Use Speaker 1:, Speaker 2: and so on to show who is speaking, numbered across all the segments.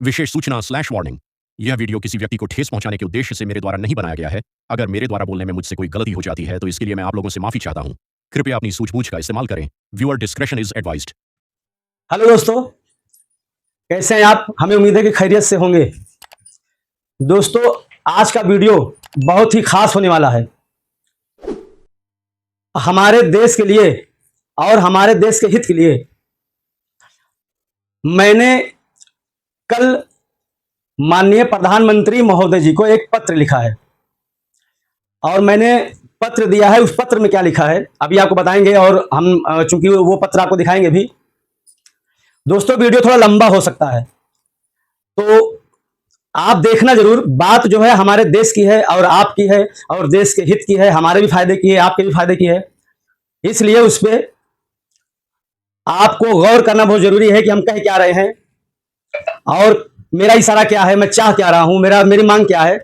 Speaker 1: विशेष सूचना / वार्निंग। यह वीडियो किसी व्यक्ति को ठेस पहुंचाने के उद्देश्य से मेरे द्वारा नहीं बनाया गया है। अगर मेरे द्वारा बोलने में मुझसे कोई गलती हो जाती है तो इसके लिए मैं आप लोगों से माफी चाहता हूं। कृपया अपनी सूझबूझ का इस्तेमाल करें। Viewer discretion is advised.
Speaker 2: Hello दोस्तों, कैसे हैं आप? हमें उम्मीद है कि खैरियत से होंगे। दोस्तों, आज का वीडियो बहुत ही खास होने वाला है। हमारे देश के लिए और हमारे देश के हित के लिए मैंने कल माननीय प्रधानमंत्री महोदय जी को एक पत्र लिखा है और मैंने पत्र दिया है। उस पत्र में क्या लिखा है अभी आपको बताएंगे और हम चूंकि वो पत्र आपको दिखाएंगे भी। दोस्तों, वीडियो थोड़ा लंबा हो सकता है तो आप देखना जरूर। बात जो है हमारे देश की है और आपकी है और देश के हित की है, हमारे भी फायदे की है, आपके भी फायदे की है। इसलिए उस पर आपको गौर करना बहुत जरूरी है कि हम कह क्या रहे हैं और मेरा इशारा क्या है, मैं चाह क्या रहा हूं, मेरी मांग क्या है।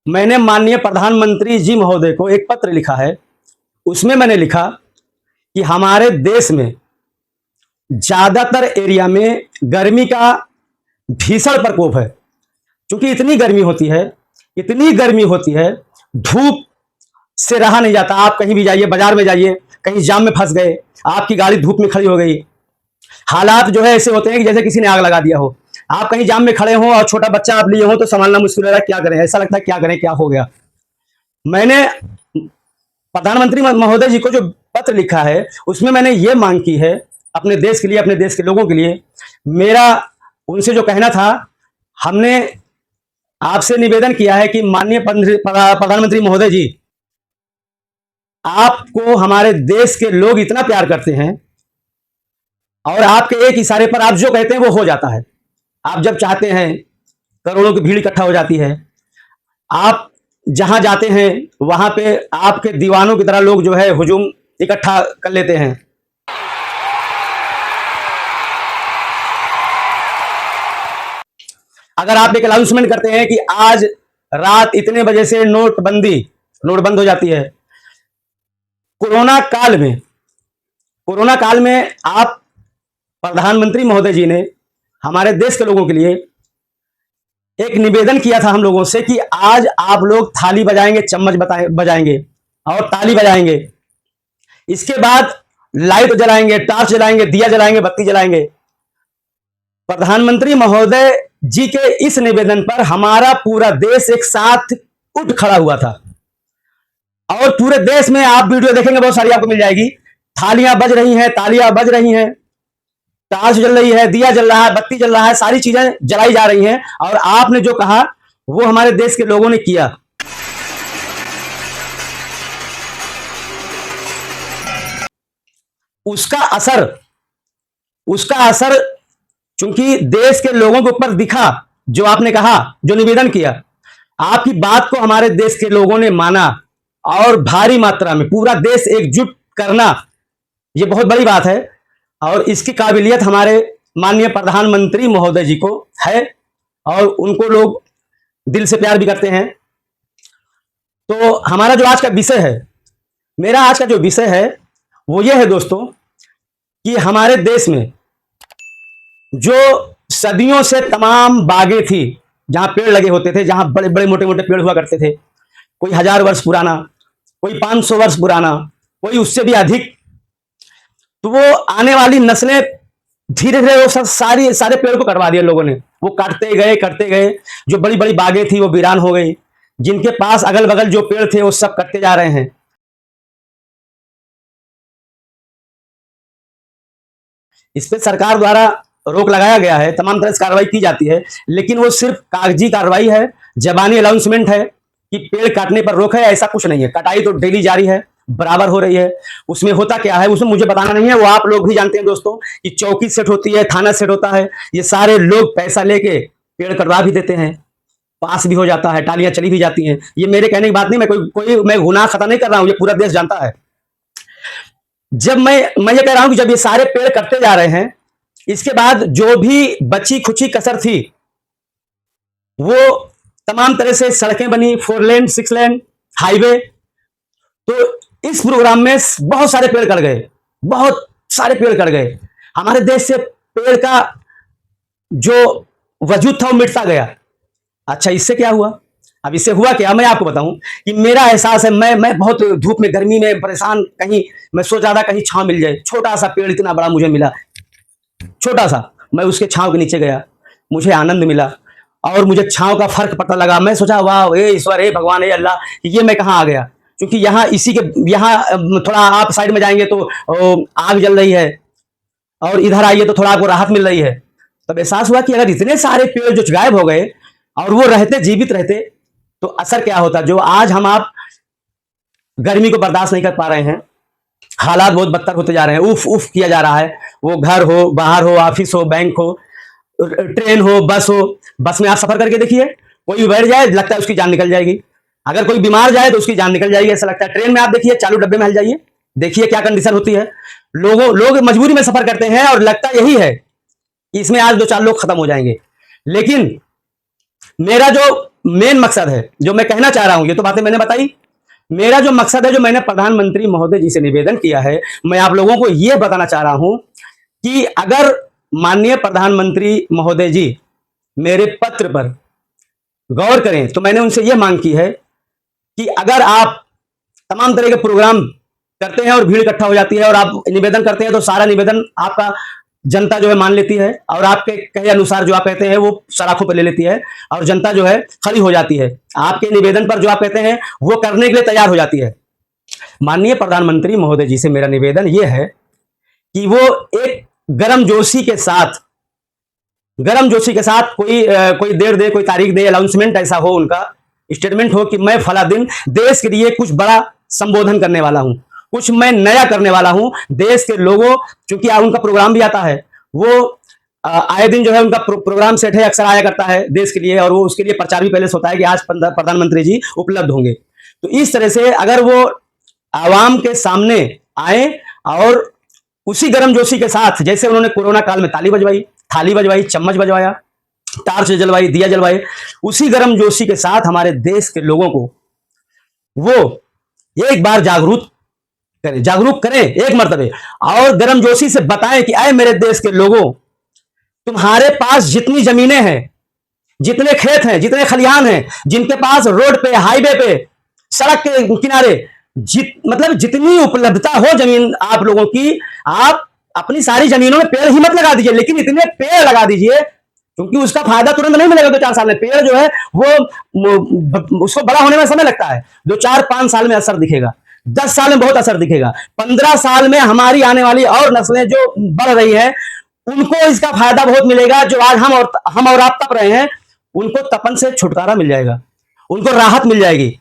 Speaker 2: मैंने माननीय प्रधानमंत्री जी महोदय को एक पत्र लिखा है। उसमें मैंने लिखा कि हमारे देश में ज्यादातर एरिया में गर्मी का भीषण प्रकोप है। क्योंकि इतनी गर्मी होती है, धूप से रहा नहीं जाता। आप कहीं भी जाइए, बाजार में जाइए, कहीं जाम में फंस गए, आपकी गाड़ी धूप में खड़ी हो गई, हालात जो है ऐसे होते हैं कि जैसे किसी ने आग लगा दिया हो। आप कहीं जाम में खड़े हो और छोटा बच्चा आप लिए हो तो संभालना मुश्किल हो रहा है, क्या करें, ऐसा लगता है क्या करें, क्या हो गया। मैंने प्रधानमंत्री महोदय जी को जो पत्र लिखा है उसमें मैंने ये मांग की है अपने देश के लिए, अपने देश के लोगों के लिए। मेरा उनसे जो कहना था, हमने आपसे निवेदन किया है कि माननीय प्रधानमंत्री महोदय जी, आपको हमारे देश के लोग इतना प्यार करते हैं और आपके एक इशारे पर आप जो कहते हैं वो हो जाता है। आप जब चाहते हैं करोड़ों की भीड़ इकट्ठा हो जाती है। आप जहां जाते हैं वहां पे आपके दीवानों की तरह लोग जो है हुजूम इकट्ठा कर लेते हैं। अगर आप एक अनाउंसमेंट करते हैं कि आज रात इतने बजे से नोट बंद हो जाती है। कोरोना काल में आप प्रधानमंत्री महोदय जी ने हमारे देश के लोगों के लिए एक निवेदन किया था हम लोगों से कि आज आप लोग थाली बजाएंगे, चम्मच बजाएंगे और ताली बजाएंगे। इसके बाद लाइट जलाएंगे, टॉर्च जलाएंगे, दिया जलाएंगे, बत्ती जलाएंगे। प्रधानमंत्री महोदय जी के इस निवेदन पर हमारा पूरा देश एक साथ उठ खड़ा हुआ था और पूरे देश में आप वीडियो देखेंगे, बहुत सारी आपको मिल जाएगी। थालियां बज रही हैं, तालियां बज रही हैं, टॉर्च जल रही है, दिया जल रहा है, बत्ती जल रहा है, सारी चीजें जलाई जा रही हैं। और आपने जो कहा वो हमारे देश के लोगों ने किया। उसका असर चूंकि देश के लोगों के ऊपर दिखा, जो आपने कहा, जो निवेदन किया, आपकी बात को हमारे देश के लोगों ने माना और भारी मात्रा में पूरा देश एकजुट करना, यह बहुत बड़ी बात है और इसकी काबिलियत हमारे माननीय प्रधानमंत्री महोदय जी को है और उनको लोग दिल से प्यार भी करते हैं। तो हमारा जो आज का विषय है, मेरा आज का जो विषय है वो ये है दोस्तों कि हमारे देश में जो सदियों से तमाम बागें थी, जहां पेड़ लगे होते थे, जहां बड़े बड़े मोटे मोटे पेड़ हुआ करते थे, कोई 1000 वर्ष पुराना, कोई 500 वर्ष पुराना, कोई उससे भी अधिक। तो वो आने वाली नस्लें धीरे धीरे वो सारे पेड़ को कटवा दिया लोगों ने। वो करते गए। जो बड़ी बड़ी बागें थी वो वीरान हो गई। जिनके पास अगल बगल जो पेड़ थे वो सब कटते जा रहे हैं। इस पे सरकार द्वारा रोक लगाया गया है, तमाम तरह से कार्रवाई की जाती है, लेकिन वो सिर्फ कागजी कार्रवाई है, जबानी अनाउंसमेंट है कि पेड़ काटने पर रोक है, ऐसा कुछ नहीं है। कटाई तो डेली जारी है, बराबर हो रही है। उसमें होता क्या है उसमें मुझे बताना नहीं है, वो आप लोग भी जानते हैं दोस्तों कि चौकी सेट होती है, थाना सेट होता है, ये सारे लोग पैसा लेके पेड़ कटवा भी देते हैं, पास भी हो जाता है, टालियां चली भी जाती हैं। ये मेरे कहने की बात नहीं, मैं गुनाह खता नहीं कर रहा हूं, ये पूरा देश जानता है। जब मैं ये कह रहा हूं कि जब ये सारे पेड़ कटते जा रहे हैं, इसके बाद जो भी बची खुची कसर थी वो तमाम तरह से सड़कें बनी, 4 लेन 6 लेन हाईवे। तो इस प्रोग्राम में बहुत सारे पेड़ कट गए। हमारे देश से पेड़ का जो वजूद था वो मिटता गया। अच्छा, इससे क्या हुआ? अब इससे हुआ क्या, मैं आपको बताऊं कि मेरा एहसास है, मैं बहुत धूप में, गर्मी में परेशान, कहीं मैं सोच रहा था कहीं छांव मिल जाए। छोटा सा पेड़ इतना बड़ा मुझे मिला, छोटा सा, मैं उसके छांव के नीचे गया, मुझे आनंद मिला और मुझे छांव का फर्क पता लगा। मैं सोचा वाह, ए ईश्वर, ए भगवान, ए अल्लाह, ये मैं कहाँ आ गया। क्योंकि यहाँ इसी के यहाँ थोड़ा आप साइड में जाएंगे तो आग जल रही है, और इधर आइए तो थोड़ा आपको राहत मिल रही है। तब एहसास हुआ कि अगर इतने सारे पेड़ जो गायब हो गए और वो रहते, जीवित रहते, तो असर क्या होता। जो आज हम आप गर्मी को बर्दाश्त नहीं कर पा रहे हैं, हालात बहुत बदतर होते जा रहे हैं, उफ उफ किया जा रहा है, वो घर हो, बाहर हो, ऑफिस हो, बैंक हो, ट्रेन हो, बस हो। बस में आप सफर करके देखिए, कोई भी बैठ जाए लगता है उसकी जान निकल जाएगी। अगर कोई बीमार जाए तो उसकी जान निकल जाएगी, ऐसा लगता है। ट्रेन में आप देखिए, चालू डब्बे में हल जाइए, देखिए क्या कंडीशन होती है। लोग मजबूरी में सफर करते हैं और लगता यही है कि इसमें आज 2-4 लोग खत्म हो जाएंगे। लेकिन मेरा जो मेन मकसद है, जो मैं कहना चाह रहा हूं, ये तो बातें मैंने बताई। मेरा जो मकसद है, जो मैंने प्रधानमंत्री महोदय जी से निवेदन किया है, मैं आप लोगों को यह बताना चाह रहा हूं कि अगर माननीय प्रधानमंत्री महोदय जी मेरे पत्र पर गौर करें, तो मैंने उनसे यह मांग की है कि अगर आप तमाम तरह के प्रोग्राम करते हैं और भीड़ इकट्ठा हो जाती है और आप निवेदन करते हैं, तो सारा निवेदन आपका जनता जो है मान लेती है और आपके कहे अनुसार जो आप कहते हैं वो सराखों पर ले लेती है और जनता जो है खड़ी हो जाती है। आपके निवेदन पर जो आप कहते हैं वो करने के लिए तैयार हो जाती है। माननीय प्रधानमंत्री महोदय जी से मेरा निवेदन यह है कि वो एक गर्म जोशी के साथ कोई डेट दे, कोई तारीख दे, अनाउंसमेंट ऐसा हो, उनका स्टेटमेंट हो कि मैं फला दिन देश के लिए कुछ बड़ा संबोधन करने वाला हूं, कुछ मैं नया करने वाला हूं देश के लोगों। क्योंकि उनका प्रोग्राम भी आता है, वो आए दिन जो है उनका प्रोग्राम सेट है, अक्सर आया करता है देश के लिए, और वो उसके लिए प्रचार भी पहले से होता है कि आज प्रधानमंत्री जी उपलब्ध होंगे। तो इस तरह से अगर वो आवाम के सामने आए और उसी गर्मजोशी के साथ, जैसे उन्होंने कोरोना काल में ताली बजवाई, थाली बजवाई, चम्मच बजवाया, टार्च जलवाई, दिया जलवाए, उसी गर्मजोशी के साथ हमारे देश के लोगों को वो एक बार जागरूक करें एक मर्तबे, और गर्मजोशी से बताएं कि आए मेरे देश के लोगों, तुम्हारे पास जितनी जमीनें हैं, जितने खेत हैं, जितने खलिहान हैं, जिनके पास रोड पे, हाईवे पे, सड़क के किनारे मतलब जितनी उपलब्धता हो जमीन आप लोगों की, आप अपनी सारी जमीनों में पेड़ ही मत लगा दीजिए, लेकिन इतने पेड़ लगा दीजिए, क्योंकि उसका फायदा तुरंत नहीं मिलेगा 2-4 साल में। पेड़ जो है वो उसको बड़ा होने में समय लगता है, 2-4-5 साल में असर दिखेगा, 10 साल में बहुत असर दिखेगा, 15 साल में हमारी आने वाली और नस्लें जो बढ़ रही है उनको इसका फायदा बहुत मिलेगा। जो आज हम और आप तप रहे हैं, उनको तपन से छुटकारा मिल जाएगा, उनको राहत मिल जाएगी।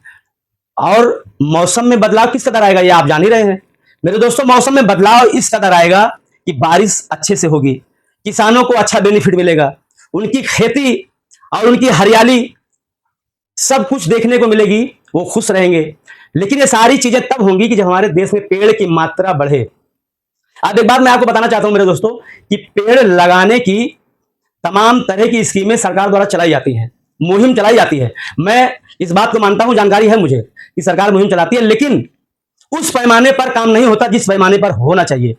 Speaker 2: और मौसम में बदलाव किस कदर आएगा ये आप जान ही रहे हैं मेरे दोस्तों। मौसम में बदलाव इस कदर आएगा कि बारिश अच्छे से होगी, किसानों को अच्छा बेनिफिट मिलेगा, उनकी खेती और उनकी हरियाली सब कुछ देखने को मिलेगी, वो खुश रहेंगे। लेकिन ये सारी चीजें तब होंगी कि जब हमारे देश में पेड़ की मात्रा बढ़े। अब एक बात मैं आपको बताना चाहता हूं मेरे दोस्तों कि पेड़ लगाने की तमाम तरह की स्कीमें सरकार द्वारा चलाई जाती हैं, मुहिम चलाई जाती है। मैं इस बात को मानता हूं, जानकारी है मुझे कि सरकार मुहिम चलाती है, लेकिन उस पैमाने पर काम नहीं होता जिस पैमाने पर होना चाहिए।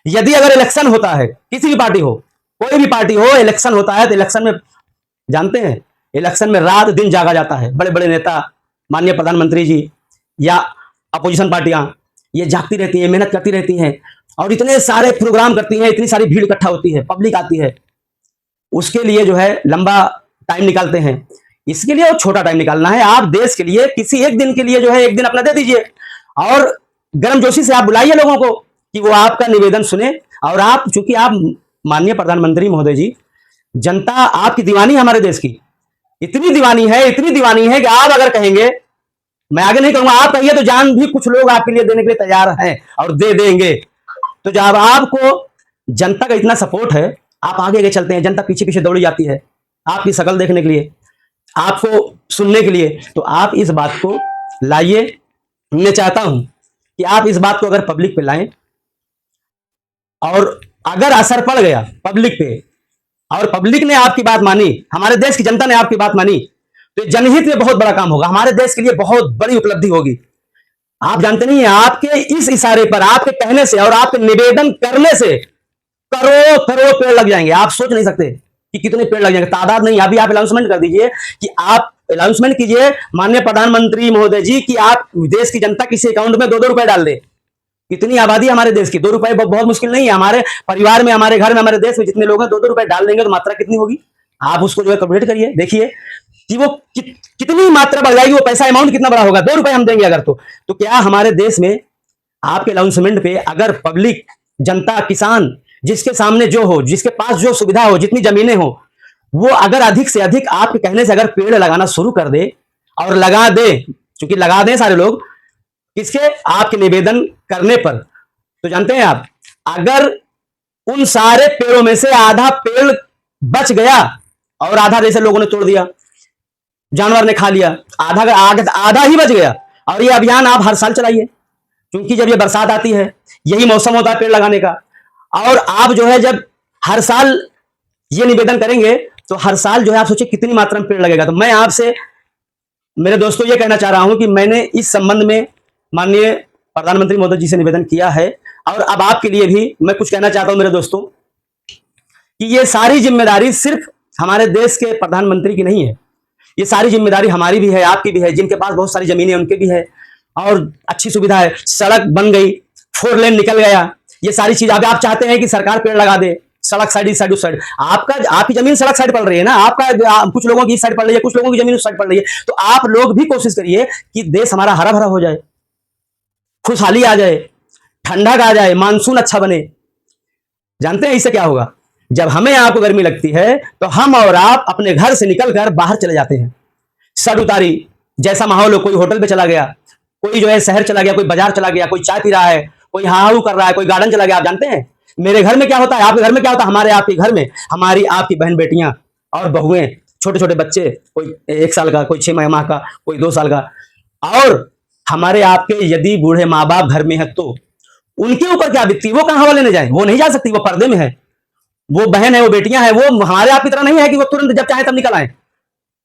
Speaker 2: यदि अगर इलेक्शन होता है, किसी भी पार्टी हो, कोई भी पार्टी हो, इलेक्शन होता है तो इलेक्शन में जानते हैं, इलेक्शन में रात दिन जागा जाता है। बड़े बड़े नेता, माननीय प्रधानमंत्री जी या अपोजिशन पार्टियां, ये जागती रहती हैं, मेहनत करती रहती हैं और इतने सारे प्रोग्राम करती हैं, इतनी सारी भीड़ इकट्ठा होती है, पब्लिक आती है, उसके लिए जो है लंबा टाइम निकालते हैं। इसके लिए और छोटा टाइम निकालना है। आप देश के लिए किसी एक दिन के लिए जो है एक दिन अपना दे दीजिए और गर्मजोशी से आप बुलाइए लोगों को कि वो आपका निवेदन सुने। और आप, चूंकि आप माननीय प्रधानमंत्री महोदय जी, जनता आपकी दीवानी है, हमारे देश की इतनी दीवानी है कि आप अगर कहेंगे, मैं आगे नहीं कहूंगा, आप कहिए तो जान भी कुछ लोग आपके लिए देने के लिए तैयार हैं और दे देंगे। तो जब आपको जनता का इतना सपोर्ट है, आप आगे आगे चलते हैं, जनता पीछे पीछे दौड़ी जाती है आपकी शकल देखने के लिए, आपको सुनने के लिए। तो आप इस बात को लाइए। मैं चाहता हूं कि आप इस बात को अगर पब्लिक पे लाएं और अगर असर पड़ गया पब्लिक पे और पब्लिक ने आपकी बात मानी, हमारे देश की जनता ने आपकी बात मानी, तो जनहित में बहुत बड़ा काम होगा, हमारे देश के लिए बहुत बड़ी उपलब्धि होगी। आप जानते नहीं है, आपके इस इशारे पर, आपके कहने से और आपके निवेदन करने से करोड़ों करोड़ पेड़ लग जाएंगे। आप सोच नहीं सकते कि कितने पेड़ लग जाएंगे, तादाद नहीं। अभी आप अनाउंसमेंट कर दीजिए कि आप अनाउंसमेंट कीजिए माननीय प्रधानमंत्री महोदय जी कि आप देश की जनता किसी अकाउंट में 2-2 रुपए डाल दे। कितनी आबादी है हमारे देश की, 2 रुपए बहुत मुश्किल नहीं है। हमारे परिवार में, हमारे घर में, हमारे देश में जितने लोग हैं 2-2 रुपए डाल देंगे तो मात्रा कितनी होगी, आप उसको जो है कैलकुलेट करिए, देखिए कि वो कितनी मात्रा बढ़ जाएगी, वो पैसा अमाउंट कितना बड़ा होगा। 2 रुपए हम देंगे अगर तो क्या हमारे देश में आपके अनाउंसमेंट पे अगर पब्लिक, जनता, किसान, जिसके सामने जो हो, जिसके पास जो सुविधा हो, जितनी जमीनें हो, वो अगर अधिक से अधिक आपके कहने से अगर पेड़ लगाना शुरू कर दे और लगा दे, क्योंकि लगा दें सारे लोग, किसके, आपके निवेदन करने पर, तो जानते हैं आप, अगर उन सारे पेड़ों में से आधा पेड़ बच गया और आधा जैसे लोगों ने तोड़ दिया, जानवर ने खा लिया, आधा ही बच गया, और ये अभियान आप हर साल चलाइए, क्योंकि जब ये बरसात आती है यही मौसम होता है पेड़ लगाने का, और आप जो है जब हर साल ये निवेदन करेंगे तो हर साल जो है आप सोचिए कितनी मात्रा में पेड़ लगेगा। तो मैं आपसे मेरे दोस्तों ये कहना चाह रहा हूं कि मैंने इस संबंध में माननीय प्रधानमंत्री महोदय जी से निवेदन किया है, और अब आपके लिए भी मैं कुछ कहना चाहता हूं मेरे दोस्तों कि ये सारी जिम्मेदारी सिर्फ हमारे देश के प्रधानमंत्री की नहीं है, ये सारी जिम्मेदारी हमारी भी है, आपकी भी है, जिनके पास बहुत सारी जमीनें उनके भी है, और अच्छी सुविधा है, सड़क बन गई, 4 लेन निकल गया, ये सारी चीज। अब आप चाहते हैं कि सरकार पेड़ लगा दे, सड़क साइड, इस साइड, उस साइड, आपकी जमीन सड़क साइड पड़ रही है ना, कुछ लोगों की इस साइड पड़ रही है, कुछ लोगों की जमीन उस साइड पड़ रही है, तो आप लोग भी कोशिश करिए कि देश हमारा हरा भरा हो जाए, खुशहाली आ जाए, ठंडक आ जाए, मानसून अच्छा बने। जानते हैं इससे क्या होगा, जब हमें आपको गर्मी लगती है तो हम और आप अपने घर से निकलकर बाहर चले जाते हैं, सड़ उतारी जैसा माहौल हो, कोई होटल पे चला गया, कोई जो है शहर चला गया, कोई बाजार चला गया, कोई चाय पी रहा है, कोई हाहू कर रहा है, कोई गार्डन चला गया। आप जानते हैं मेरे घर में क्या होता है, आपके घर में क्या होता है, हमारे आपके घर में हमारी आपकी बहन बेटियां और बहुएं, छोटे छोटे बच्चे, कोई 1 साल का, कोई 6 माह का, कोई 2 साल का, और हमारे आपके यदि बूढ़े माँ बाप घर में है तो उनके ऊपर क्या बीतती है, वो कहां हवा लेने जाए, वो नहीं जा सकती, वो पर्दे में है, वो बहन है, वो बेटियां हैं, वो हमारे आपकी तरह नहीं है कि वो तुरंत जब चाहे तब निकल आए,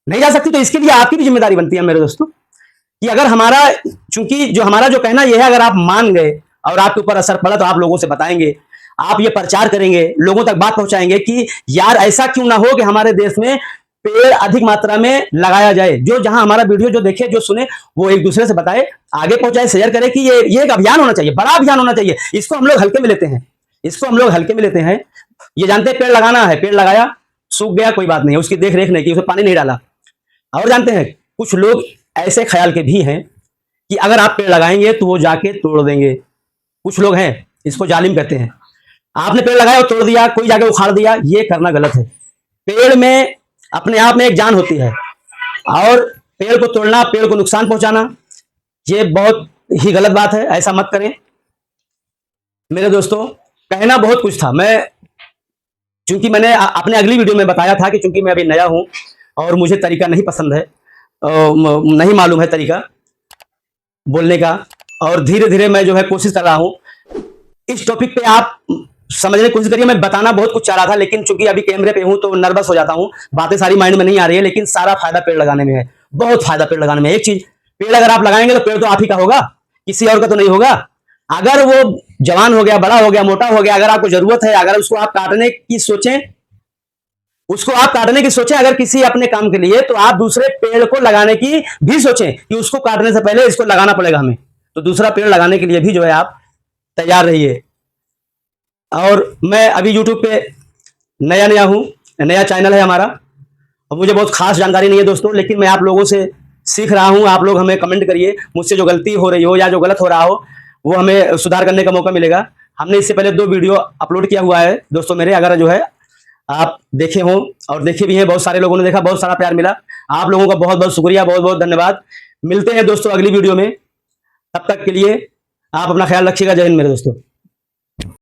Speaker 2: नहीं जा सकती। तो इसके लिए आपकी भी जिम्मेदारी बनती है मेरे दोस्तों कि अगर हमारा, चूंकि जो हमारा जो कहना यह है, अगर आप मान गए और आपके ऊपर असर पड़ा तो आप लोगों से बताएंगे, आप ये प्रचार करेंगे, लोगों तक बात पहुंचाएंगे कि यार ऐसा क्यों ना हो कि हमारे देश में पेड़ अधिक मात्रा में लगाया जाए। जो जहां हमारा वीडियो जो देखे, जो सुने, वो एक दूसरे से बताए, आगे पहुंचाए, शेयर करे कि ये एक अभियान होना चाहिए, बड़ा अभियान होना चाहिए। इसको हम लोग हल्के में लेते हैं, इसको हम लोग हल्के में लेते हैं। ये जानते हैं पेड़ लगाना है, पेड़ लगाया, सूख गया, कोई बात नहीं, उसकी देख रेख नहीं की, उसमें पानी नहीं डाला। और जानते हैं कुछ लोग ऐसे ख्याल के भी हैं कि अगर आप पेड़ लगाएंगे तो वो जाके तोड़ देंगे। कुछ लोग हैं, इसको जालिम कहते हैं, आपने पेड़ लगाया और तोड़ दिया, कोई जाके उखाड़ दिया, ये करना गलत है। पेड़ में अपने आप में एक जान होती है, और पेड़ को तोड़ना, पेड़ को नुकसान पहुंचाना, ये बहुत ही गलत बात है, ऐसा मत करें मेरे दोस्तों। कहना बहुत कुछ था, मैं चूंकि मैंने अपने अगली वीडियो में बताया था कि चूंकि मैं अभी नया हूं और मुझे तरीका नहीं पसंद है, नहीं मालूम है तरीका बोलने का, और धीरे धीरे मैं जो है कोशिश कर रहा हूं इस टॉपिक पे आप समझने की कोशिश करिए। मैं बताना बहुत कुछ चाह रहा था, लेकिन चूंकि अभी कैमरे पे हूं तो नर्वस हो जाता हूं, बातें सारी माइंड में नहीं आ रही है, लेकिन सारा फायदा पेड़ लगाने में है, बहुत फायदा पेड़ लगाने में। एक चीज, पेड़ अगर आप लगाएंगे तो पेड़ तो आप ही का होगा, किसी और का तो नहीं होगा। अगर वो जवान हो गया, बड़ा हो गया, मोटा हो गया, अगर आपको जरूरत है, अगर उसको आप काटने की सोचें, अगर किसी अपने काम के लिए, तो आप दूसरे पेड़ को लगाने की भी सोचें कि उसको काटने से पहले इसको लगाना पड़ेगा हमें, तो दूसरा पेड़ लगाने के लिए भी जो है आप तैयार रहिए। और मैं अभी YouTube पे नया हूं, नया चैनल है हमारा, और मुझे बहुत खास जानकारी नहीं है दोस्तों, लेकिन मैं आप लोगों से सीख रहा हूं। आप लोग हमें कमेंट करिए, मुझसे जो गलती हो रही हो या जो गलत हो रहा हो वो हमें सुधार करने का मौका मिलेगा। हमने इससे पहले 2 वीडियो अपलोड किया हुआ है दोस्तों मेरे, अगर जो है आप देखे हों, और देखे भी हैं, बहुत सारे लोगों ने देखा, बहुत सारा प्यार मिला, आप लोगों का बहुत बहुत शुक्रिया, बहुत बहुत धन्यवाद। मिलते हैं दोस्तों अगली वीडियो में, तब तक के लिए आप अपना ख्याल रखिएगा। जय हिंद मेरे दोस्तों।